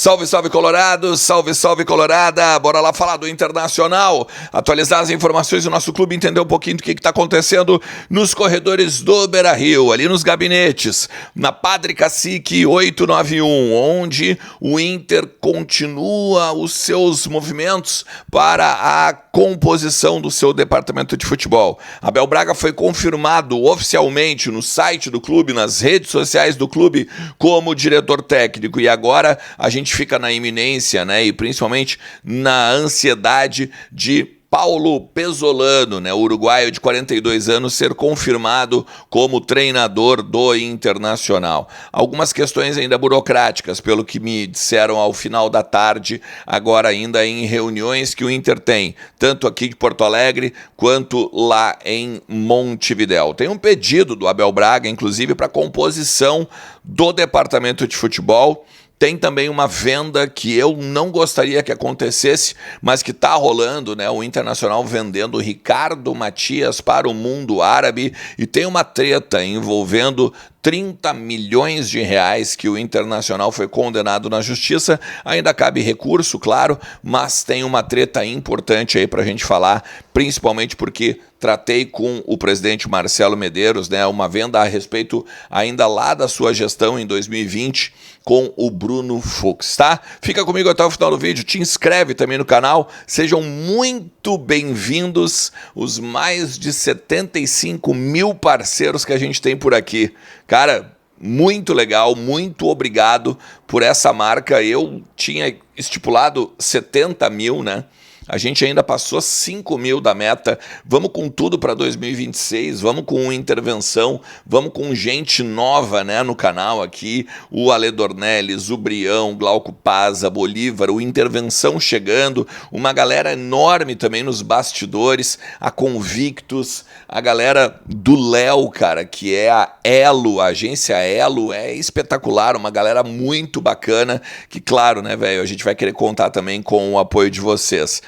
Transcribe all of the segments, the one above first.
Salve, salve Colorado, salve, salve Colorada, bora lá falar do Internacional, atualizar as informações do nosso clube, entender um pouquinho do que está acontecendo nos corredores do Beira-Rio, ali nos gabinetes, na Padre Cacique 891, onde o Inter continua os seus movimentos para a composição do seu departamento de futebol. Abel Braga foi confirmado oficialmente no site do clube, nas redes sociais do clube, como diretor técnico, e agora a gente fica na iminência, né, e principalmente na ansiedade de Paulo Pezzolano, né, o uruguaio de 42 anos, ser confirmado como treinador do Internacional. Algumas questões ainda burocráticas, pelo que me disseram ao final da tarde, agora ainda em reuniões que o Inter tem, tanto aqui de Porto Alegre quanto lá em Montevidéu. Tem um pedido do Abel Braga, inclusive, para a composição do departamento de futebol. Tem também uma venda que eu não gostaria que acontecesse, mas que está rolando, né? O Internacional vendendo o Ricardo Matias para o mundo árabe, e tem uma treta envolvendo 30 milhões de reais que o Internacional foi condenado na justiça. Ainda cabe recurso, claro, mas tem uma treta importante aí para a gente falar, principalmente porque tratei com o presidente Marcelo Medeiros, né, uma venda a respeito ainda lá da sua gestão em 2020 com o Bruno Fux, tá? Fica comigo até o final do vídeo, te inscreve também no canal, sejam muito bem-vindos os mais de 75 mil parceiros que a gente tem por aqui. Cara, muito legal, muito obrigado por essa marca. Eu tinha estipulado 70 mil, né? A gente ainda passou 5 mil da meta. Vamos com tudo para 2026, vamos com intervenção, vamos com gente nova, né, no canal aqui. O Ale Dornelles, o Brião, Glauco Paza, Bolívar, o Intervenção chegando, uma galera enorme também nos bastidores, a Convictus, a galera do Léo, cara, que é a Elo, a agência Elo, é espetacular, uma galera muito bacana, que claro, né, velho, a gente vai querer contar também com o apoio de vocês.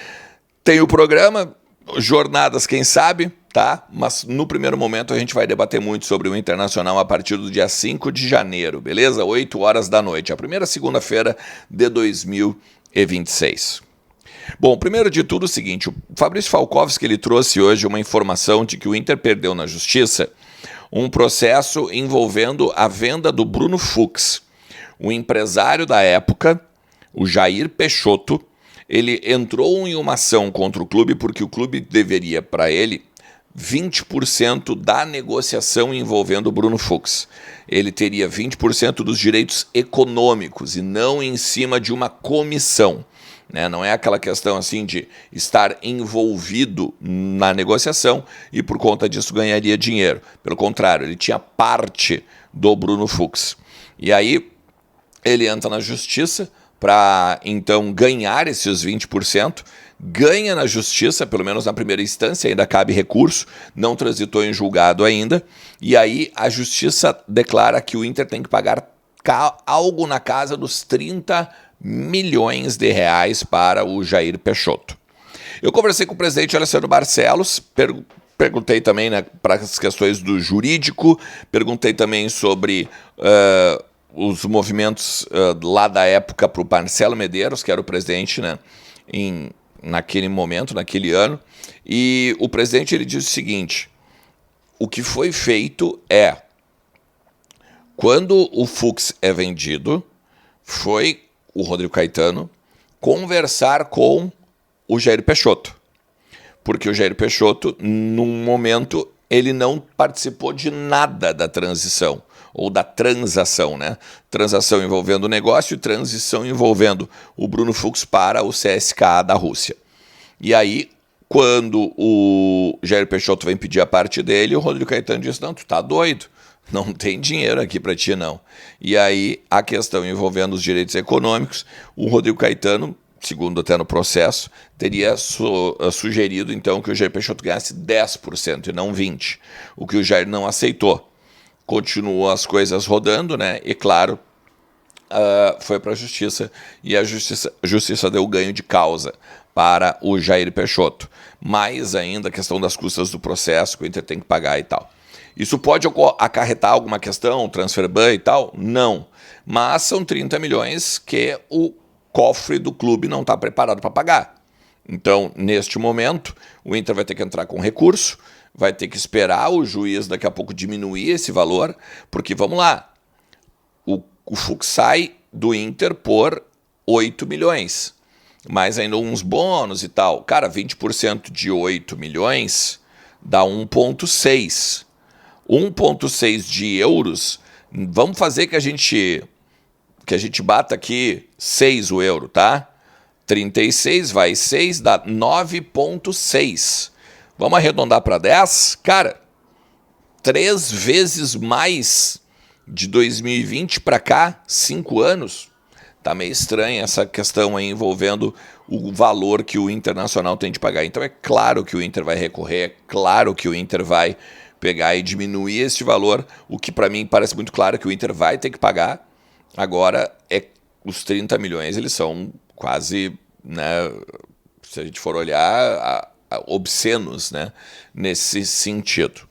Tem o programa, jornadas, quem sabe, tá? Mas no primeiro momento a gente vai debater muito sobre o Internacional a partir do dia 5 de janeiro, beleza? 8 horas da noite, a primeira segunda-feira de 2026. Bom, primeiro de tudo o seguinte, o Fabrício Falkowski, ele trouxe hoje uma informação de que o Inter perdeu na justiça um processo envolvendo a venda do Bruno Fux. O empresário da época, o Jair Peixoto, ele entrou em uma ação contra o clube porque o clube deveria para ele 20% da negociação envolvendo o Bruno Fux. Ele teria 20% dos direitos econômicos e não em cima de uma comissão, né? Não é aquela questão assim de estar envolvido na negociação e por conta disso ganharia dinheiro. Pelo contrário, ele tinha parte do Bruno Fux. E aí ele entra na justiça para, então, ganhar esses 20%, ganha na justiça, pelo menos na primeira instância, ainda cabe recurso, não transitou em julgado ainda, e aí a justiça declara que o Inter tem que pagar algo na casa dos 30 milhões de reais para o Jair Peixoto. Eu conversei com o presidente Alessandro Barcelos, perguntei também, né, para as questões do jurídico, perguntei também sobre os movimentos lá da época para o Marcelo Medeiros, que era o presidente, né, naquele momento, naquele ano, e o presidente ele disse o seguinte: o que foi feito é, quando o Fux é vendido, foi o Rodrigo Caetano conversar com o Jair Peixoto, porque o Jair Peixoto, num momento, ele não participou de nada da transição, ou da transação, né? Transação envolvendo o negócio e transição envolvendo o Bruno Fux para o CSKA da Rússia. E aí, quando o Jair Peixoto vem pedir a parte dele, o Rodrigo Caetano diz: não, tu tá doido, não tem dinheiro aqui para ti não. E aí, a questão envolvendo os direitos econômicos, o Rodrigo Caetano, segundo até no processo, teria sugerido então que o Jair Peixoto ganhasse 10% e não 20%, o que o Jair não aceitou. Continuou as coisas rodando, né? E claro, foi para a justiça e a justiça deu ganho de causa para o Jair Peixoto. Mais ainda a questão das custas do processo que o Inter tem que pagar e tal. Isso pode acarretar alguma questão, transfer ban e tal? Não. Mas são 30 milhões que o cofre do clube não está preparado para pagar. Então, neste momento, o Inter vai ter que entrar com recurso, vai ter que esperar o juiz daqui a pouco diminuir esse valor, porque, vamos lá, o Fux sai do Inter por 8 milhões, mais ainda uns bônus e tal. Cara, 20% de 8 milhões dá 1,6. 1,6 de euros, vamos fazer que a gente bata aqui 6 o euro, tá? 36 vai 6, dá 9,6. Vamos arredondar para 10? Cara, 3 vezes mais de 2020 para cá, 5 anos. Tá meio estranha essa questão aí envolvendo o valor que o Internacional tem de pagar. Então é claro que o Inter vai recorrer, é claro que o Inter vai pegar e diminuir este valor, o que para mim parece muito claro que o Inter vai ter que pagar. Agora, os 30 milhões, eles são quase, né, se a gente for olhar, obscenos, né, nesse sentido.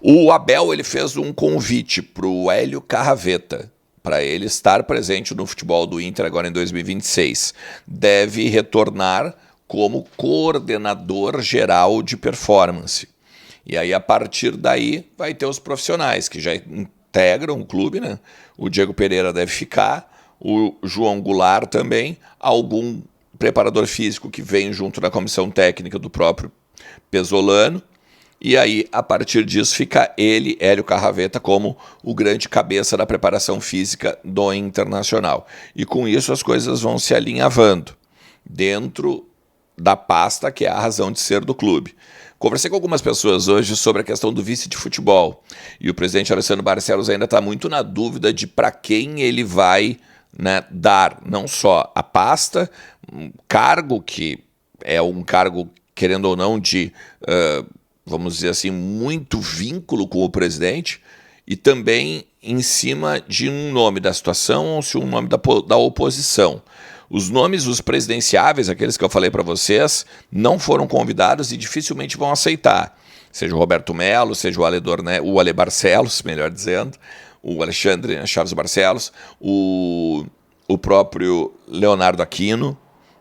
O Abel, ele fez um convite para o Hélio Carraveta, para ele estar presente no futebol do Inter agora em 2026. Deve retornar como coordenador geral de performance. E aí, a partir daí, vai ter os profissionais que já integram o clube, né? O Diego Pereira deve ficar, o João Goulart também, algum preparador físico que vem junto da comissão técnica do próprio Pesolano. E aí, a partir disso, fica ele, Hélio Carraveta, como o grande cabeça da preparação física do Internacional. E com isso as coisas vão se alinhavando dentro da pasta que é a razão de ser do clube. Conversei com algumas pessoas hoje sobre a questão do vice de futebol. E o presidente Alessandro Barcelos ainda está muito na dúvida de para quem ele vai, né, dar não só a pasta, um cargo que é um cargo, querendo ou não, de, vamos dizer assim, muito vínculo com o presidente, e também em cima de um nome da situação ou se um nome da oposição. Os nomes, os presidenciáveis, aqueles que eu falei para vocês, não foram convidados e dificilmente vão aceitar. Seja o Roberto Melo, seja o Ale Barcelos, melhor dizendo, o Alexandre Chaves Barcelos, o próprio Leonardo Aquino.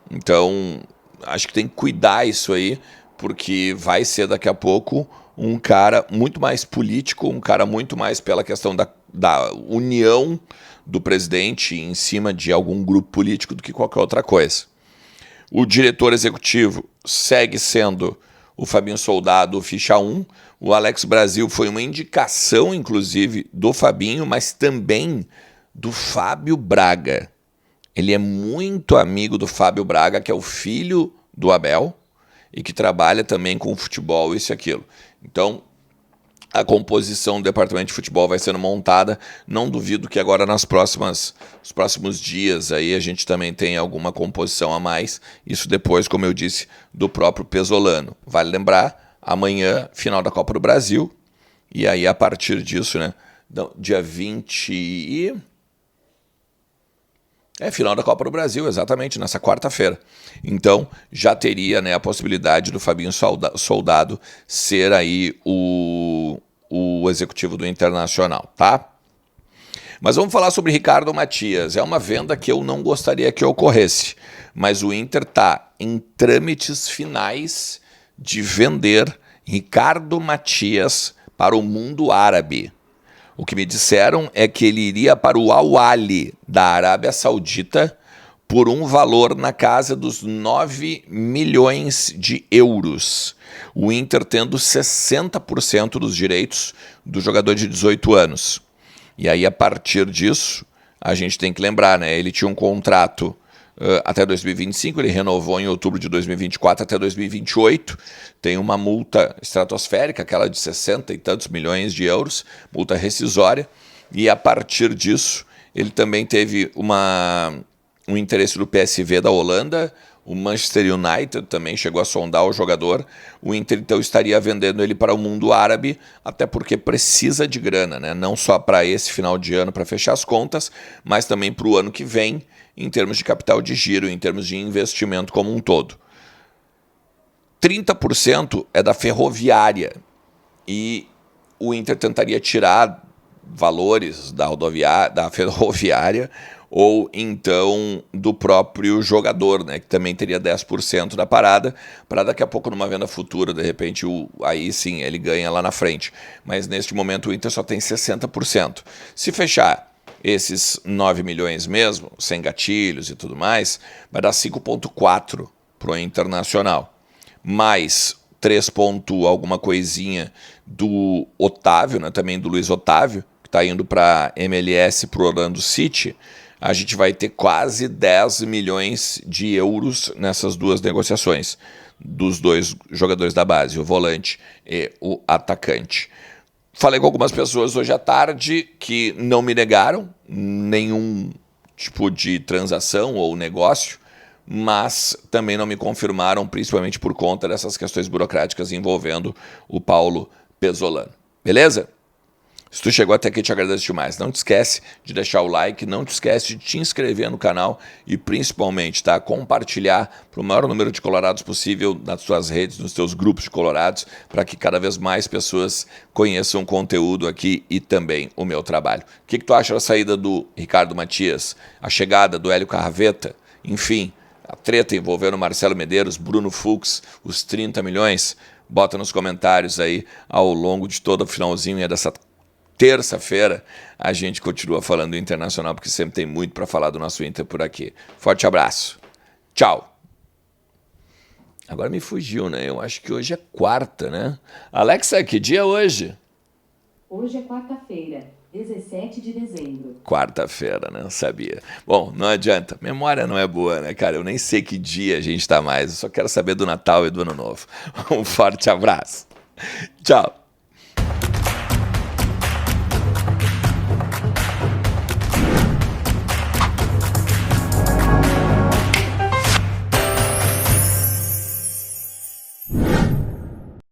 Então, acho que tem que cuidar isso aí, porque vai ser daqui a pouco um cara muito mais político, um cara muito mais pela questão da união do presidente em cima de algum grupo político do que qualquer outra coisa. O diretor executivo segue sendo o Fabinho Soldado, ficha 1. O Alex Brasil foi uma indicação, inclusive, do Fabinho, mas também do Fábio Braga. Ele é muito amigo do Fábio Braga, que é o filho do Abel, e que trabalha também com futebol, isso e aquilo. Então, a composição do departamento de futebol vai sendo montada. Não duvido que agora nos próximos dias aí a gente também tenha alguma composição a mais. Isso depois, como eu disse, do próprio Pesolano. Vale lembrar, amanhã, final da Copa do Brasil. E aí, a partir disso, né, dia 20 final da Copa do Brasil, exatamente, nessa quarta-feira. Então, já teria, né, a possibilidade do Fabinho Soldado ser aí o executivo do Internacional, tá? Mas vamos falar sobre Ricardo Matias. É uma venda que eu não gostaria que ocorresse, mas o Inter está em trâmites finais de vender Ricardo Matias para o mundo árabe. O que me disseram é que ele iria para o Al-Ahly da Arábia Saudita por um valor na casa dos 9 milhões de euros. O Inter tendo 60% dos direitos do jogador de 18 anos. E aí, a partir disso, a gente tem que lembrar, né? Ele tinha um contrato até 2025, ele renovou em outubro de 2024 até 2028, tem uma multa estratosférica, aquela de 60 e tantos milhões de euros, multa rescisória, e a partir disso ele também teve um interesse do PSV da Holanda, o Manchester United também chegou a sondar o jogador, o Inter então estaria vendendo ele para o mundo árabe, até porque precisa de grana, né? Não só para esse final de ano para fechar as contas, mas também para o ano que vem, em termos de capital de giro, em termos de investimento como um todo. 30% é da Ferroviária e o Inter tentaria tirar valores da Ferroviária ou então do próprio jogador, né, que também teria 10% da parada, para daqui a pouco numa venda futura, de repente, aí sim, ele ganha lá na frente. Mas neste momento o Inter só tem 60%. Se fechar esses 9 milhões mesmo, sem gatilhos e tudo mais, vai dar 5,4 para o Internacional. Mais 3 ponto alguma coisinha do Otávio, né, também do Luiz Otávio, que está indo para MLS, para o Orlando City, a gente vai ter quase 10 milhões de euros nessas duas negociações, dos dois jogadores da base, o volante e o atacante. Falei com algumas pessoas hoje à tarde que não me negaram nenhum tipo de transação ou negócio, mas também não me confirmaram, principalmente por conta dessas questões burocráticas envolvendo o Paulo Pezzolano. Beleza? Se tu chegou até aqui, te agradeço demais. Não te esquece de deixar o like, não te esquece de te inscrever no canal e principalmente, tá, compartilhar para o maior número de colorados possível nas tuas redes, nos teus grupos de colorados, para que cada vez mais pessoas conheçam o conteúdo aqui e também o meu trabalho. O que tu acha da saída do Ricardo Matias, a chegada do Hélio Carraveta, enfim, a treta envolvendo Marcelo Medeiros, Bruno Fux, os 30 milhões? Bota nos comentários aí ao longo de todo o finalzinho dessa terça-feira. A gente continua falando do Internacional, porque sempre tem muito para falar do nosso Inter por aqui. Forte abraço. Tchau. Agora me fugiu, né? Eu acho que hoje é quarta, né? Alexa, que dia é hoje? Hoje é quarta-feira, 17 de dezembro. Quarta-feira, né? Sabia. Bom, não adianta. Memória não é boa, né, cara? Eu nem sei que dia a gente tá mais. Eu só quero saber do Natal e do Ano Novo. Um forte abraço. Tchau.